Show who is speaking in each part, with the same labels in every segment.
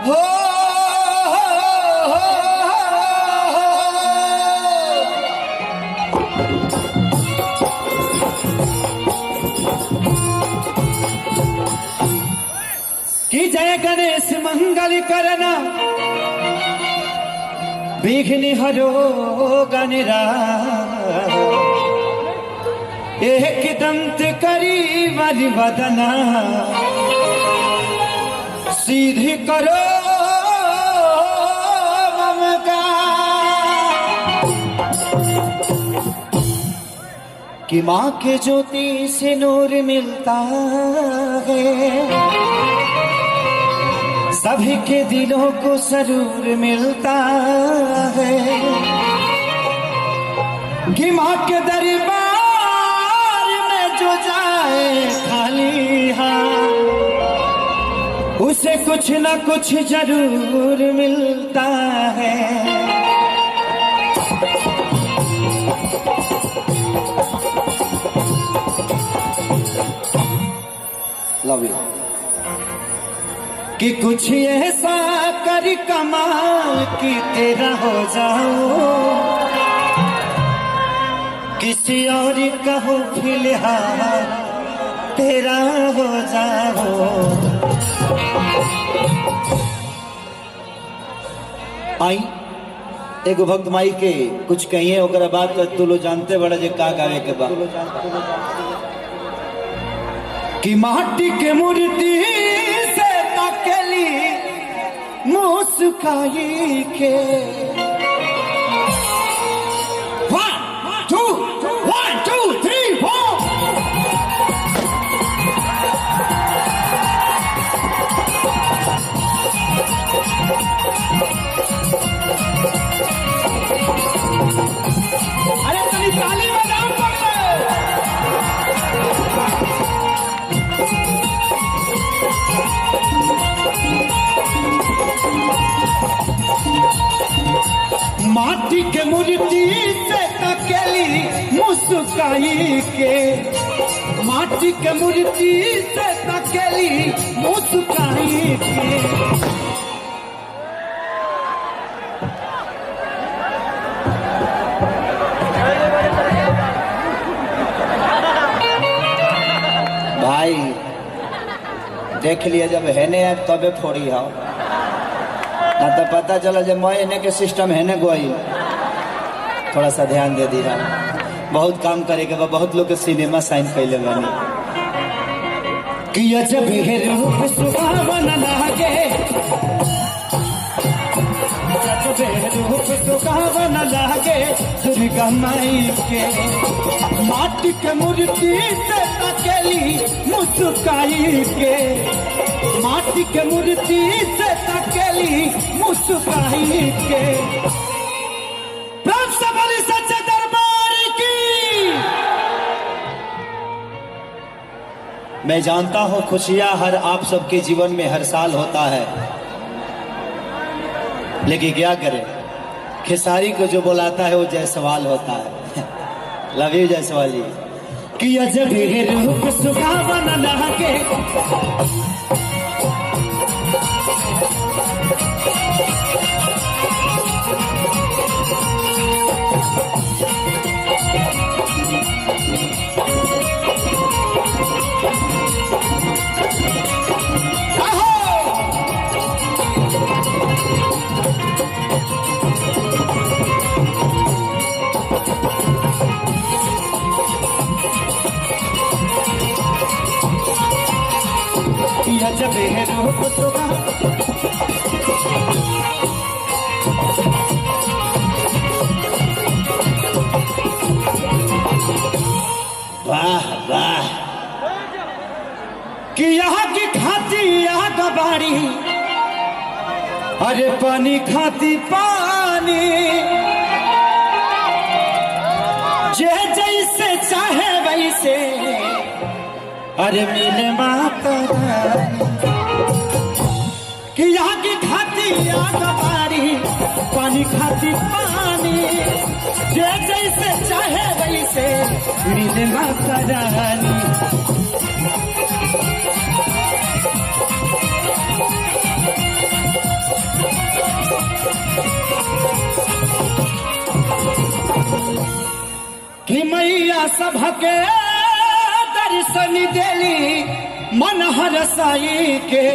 Speaker 1: हो कि जय गणेश मंगल करना विघ्न हरो गणरा एक दंत करी बलि वदना सीधी करो ममका कि माँ के ज्योति से नूर मिलता है सभी के दिलों को सरूर मिलता है कि माँ के दरबार में जो जाए खाली हाथ उसे कुछ न कुछ जरूर मिलता है। लव यू कि कुछ ऐसा कर कमाल कि तेरा हो जाओ किसी और कहो फिलहाल तेरा हो जाओ। आई एगो भक्त माई के कुछ कहिए ओकरा बात तू लो जानते बड़ा जे का गावे के बा कि माटी के मूर्ति मुस्काई के 1 2 1 2 3 4 अरे तनी ताली बजाओ माटी के मूर्ति से तकेली मुस्काई के माटी के मूर्ति से तकेली मुस्काई के भाई देख लिया जब हैने तबे फोड़ी हो ना तो पता चला जब मैं इन्हें के सिस्टम है ना गोई थोड़ा सा ध्यान दे दिया बहुत काम करेगा बहुत लोग के सिनेमा साइन कैले बनी कि जब रूप सुहावन लागे रूप सुहावन लागे दुर्गा माई के माटी के मूर्ति से तकेली मुस्काई के माटी के मूर्ति से तकेली मुस्काई के प्रभु सबली सच्चे दरबार की। मैं जानता हूं खुशियां हर आप सबके जीवन में हर साल होता है लेकिन क्या करें खेसारी को जो बुलाता है वो जायसवाल होता है। लव यू जायसवाल जी कि अजब रूप सुहावन लागे जब रूप वाह वाह कि यहाँ की खाती यहाँ गबारी अरे पानी खाती पानी जैसे चाहे वैसे अरे मिले माता कि यहाँ की खाती यहाँ गबारी पानी खाती पानी जैसे चाहे वैसे मिले माता रानी। मैया सभके दर्शन देली मन हरसाई के।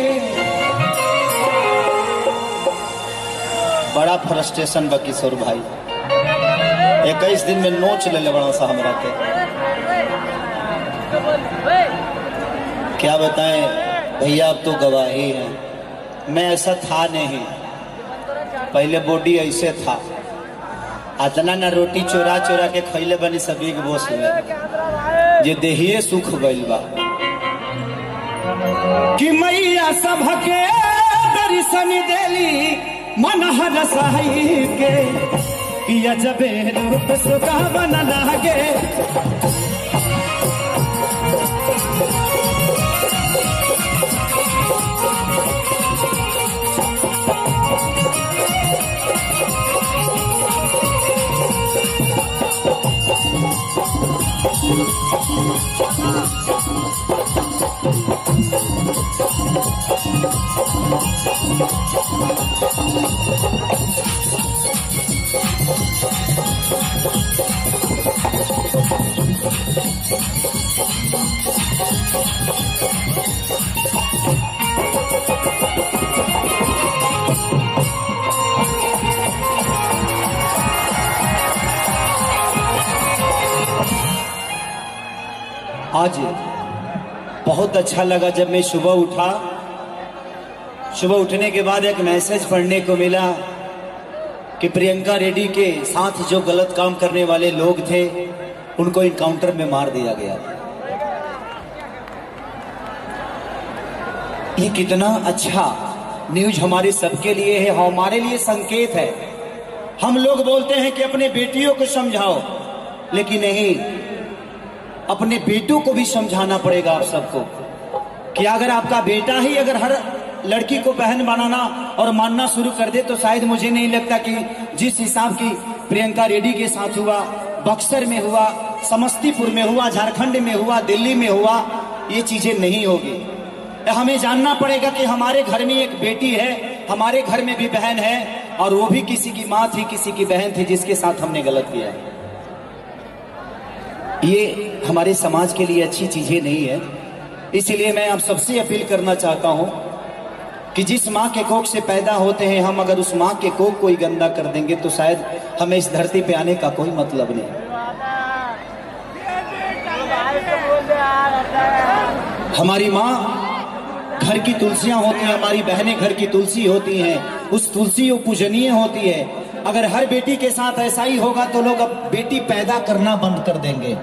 Speaker 1: बड़ा फ्रस्ट्रेशन बा किशोर भाई, 21 दिन में नोच ले बड़ा सा हमरा के। क्या बताएं भैया, अब तो गवाही है। मैं ऐसा था नहीं, पहले बॉडी ऐसे था, अतना ना रोटी चोरा चोरा के खैले बनी सभी के बोस में, जे देहिए सुख गइल बा। कि मैया सभके दर्शन देली मन हरसाई के, कि अजबे रूप सुहावन लागे। आज बहुत अच्छा लगा जब मैं सुबह उठा। सुबह उठने के बाद एक मैसेज पढ़ने को मिला कि प्रियंका रेड्डी के साथ जो गलत काम करने वाले लोग थे उनको इनकाउंटर में मार दिया गया। ये कितना अच्छा न्यूज हमारे सबके लिए है, हमारे लिए संकेत है। हम लोग बोलते हैं कि अपने बेटियों को समझाओ, लेकिन नहीं, अपने बेटों को भी समझाना पड़ेगा आप सबको कि अगर आपका बेटा ही अगर हर लड़की को बहन बनाना और मानना शुरू कर दे तो शायद मुझे नहीं लगता कि जिस हिसाब की प्रियंका रेड्डी के साथ हुआ, बक्सर में हुआ, समस्तीपुर में हुआ, झारखंड में हुआ, दिल्ली में हुआ, ये चीजें नहीं होगी। हमें जानना पड़ेगा कि हमारे घर में एक बेटी है, हमारे घर में भी बहन है, और वो भी किसी की माँ थी, किसी की बहन थी जिसके साथ हमने गलत किया है। ये हमारे समाज के लिए अच्छी चीजें नहीं है। इसलिए मैं आप सबसे अपील करना चाहता हूं कि जिस माँ के कोख से पैदा होते हैं, हम अगर उस माँ के कोख को ही गंदा कर देंगे तो शायद हमें इस धरती पे आने का कोई मतलब नहीं। हमारी माँ घर की तुलसियां होती हैं, हमारी बहनें घर की तुलसी होती हैं, उस तुलसी वो पूजनीय होती है। अगर हर बेटी के साथ ऐसा ही होगा तो लोग अब बेटी पैदा करना बंद कर देंगे।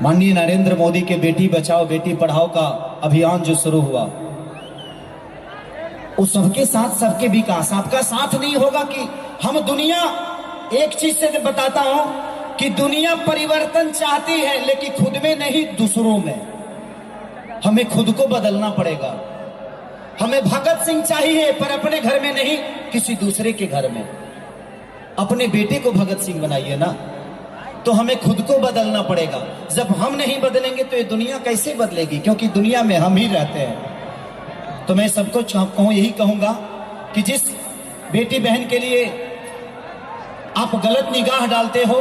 Speaker 1: माननीय नरेंद्र मोदी के बेटी बचाओ बेटी पढ़ाओ का अभियान जो शुरू हुआ, उस सबके साथ सबके विकास, आपका साथ नहीं होगा कि हम दुनिया, एक चीज से बताता हूं कि दुनिया परिवर्तन चाहती है लेकिन खुद में नहीं, दूसरों में। हमें खुद को बदलना पड़ेगा। हमें भगत सिंह चाहिए पर अपने घर में नहीं, किसी दूसरे के घर में। अपने बेटे को भगत सिंह बनाइए ना, तो हमें खुद को बदलना पड़ेगा। जब हम नहीं बदलेंगे तो ये दुनिया कैसे बदलेगी, क्योंकि दुनिया में हम ही रहते हैं। तो मैं सबको यही कहूंगा कि जिस बेटी बहन के लिए आप गलत निगाह डालते हो,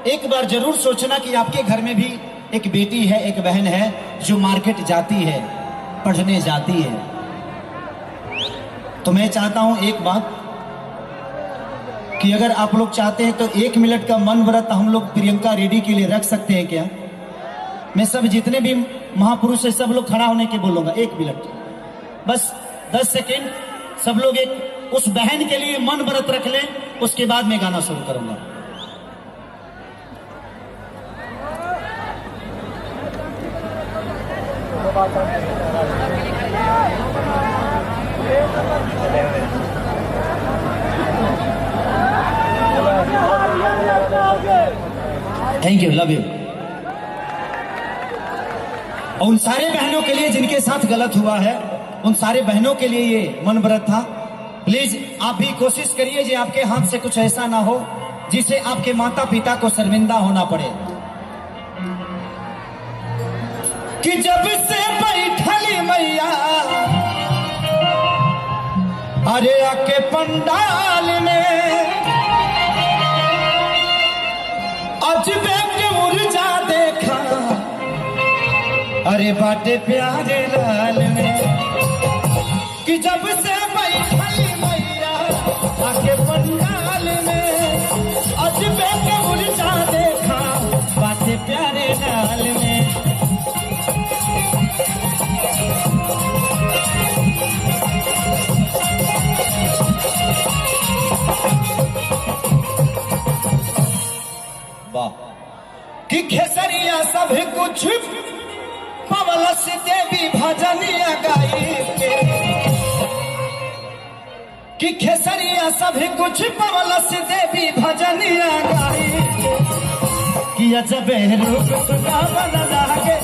Speaker 1: एक बार जरूर सोचना कि आपके घर में भी एक बेटी है, एक बहन है जो मार्केट जाती है, पढ़ने जाती है। तो मैं चाहता हूं एक बात कि अगर आप लोग चाहते हैं तो 1 मिनट का मन व्रत हम लोग प्रियंका रेड्डी के लिए रख सकते हैं क्या? मैं सब जितने भी महापुरुष है सब लोग खड़ा होने के बोलूंगा। 1 मिनट, बस 10 सेकेंड सब लोग एक उस बहन के लिए मन व्रत रख लें, उसके बाद मैं गाना शुरू करूंगा। Thank you, love you. और उन सारे बहनों के लिए जिनके साथ गलत हुआ है, उन सारे बहनों के लिए ये मन व्रत था। प्लीज आप भी कोशिश करिए कि आपके हाथ से कुछ ऐसा ना हो जिसे आपके माता पिता को शर्मिंदा होना पड़े। कि जब से बैठली मैया अरे आके पंडाल में, अजबे के अरे बाटे प्यारे लाल में कि जब से बैठल मैया आके पंडाल में अजबे के उल्टा देखा बाटे प्यारे लाल में। वाह कि खेसरिया सब कुछ पवलस देवी भजनिया गाई के कि खेसरिया सब कुछ पवलस देवी भजनिया गाई कि अजबे रूप सुना बन लागे